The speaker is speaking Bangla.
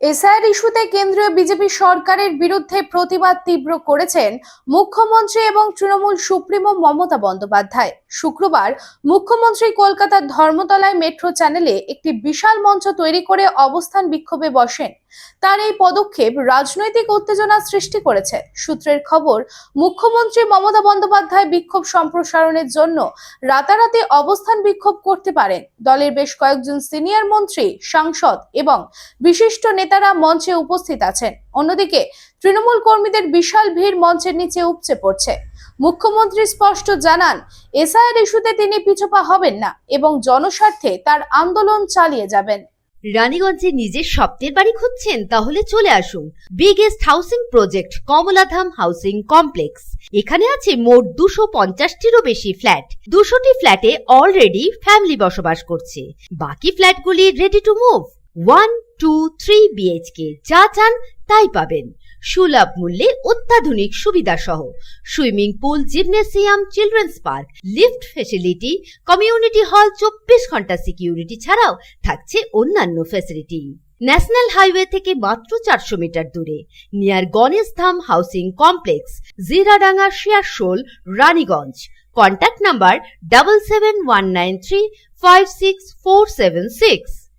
এসআইআর ইস্যুতে কেন্দ্রীয় বিজেপি সরকারের বিরুদ্ধে প্রতিবাদ তীব্র করেছেন মুখ্যমন্ত্রী এবং তৃণমূল সুপ্রিমো মমতা বন্দ্যোপাধ্যায়। শুক্রবার মুখ্যমন্ত্রী কলকাতার ধর্মতলায় মেট্রো চ্যানেলে একটি বিশাল মঞ্চ তৈরি করে অবস্থান বিক্ষোভে বসেন। তার এই পদক্ষেপ রাজনৈতিক উত্তেজনা সৃষ্টি করেছে। সূত্রের খবর, মুখ্যমন্ত্রী মমতা বন্দ্যোপাধ্যায় বিক্ষোভ সম্প্রসারণের জন্য রাতারাতি অবস্থান বিক্ষোভ করতে পারেন। দলের বেশ কয়েকজন সিনিয়র মন্ত্রী, সাংসদ এবং বিশিষ্ট নেতারা মঞ্চে উপস্থিত আছেন। অন্যদিকে তৃণমূল কর্মীদের বিশাল ভিড় মঞ্চের নিচে উপচে পড়ছে। মুখ্যমন্ত্রী স্পষ্ট জানান, এসআইআর ইস্যুতে তিনি পিছপা হবেন না এবং জনস্বার্থে তার আন্দোলন চালিয়ে যাবেন। রানীগঞ্জে নিজের স্বপ্নের বাড়ি খুঁজছেন? তাহলে চলে আসুন biggest housing project Kamaladham housing complex. এখানে আছে মোট 250টিরও বেশি ফ্ল্যাট। 200টি ফ্ল্যাটে অলরেডি ফ্যামিলি বসবাস করছে, বাকি ফ্ল্যাটগুলি রেডি টু মুভ। 1, 2, 3 বিএইচকে যা চান তাই পাবেন। সুলভ মূল্যে অত্যাধুনিক সুবিধা সহ swimming pool, gymnasium, children's park, lift facility, community hall, 24 ঘন্টা সিকিউরিটি ছাড়াও থাকছে অন্যান্য ফ্যাসিলিটি। ন্যাশনাল হাইওয়ে থেকে মাত্র 400 মিটার দূরে, near Ganesh Dham housing complex, Jiradanga, Searsole, Raniganj. Contact number 7719356476।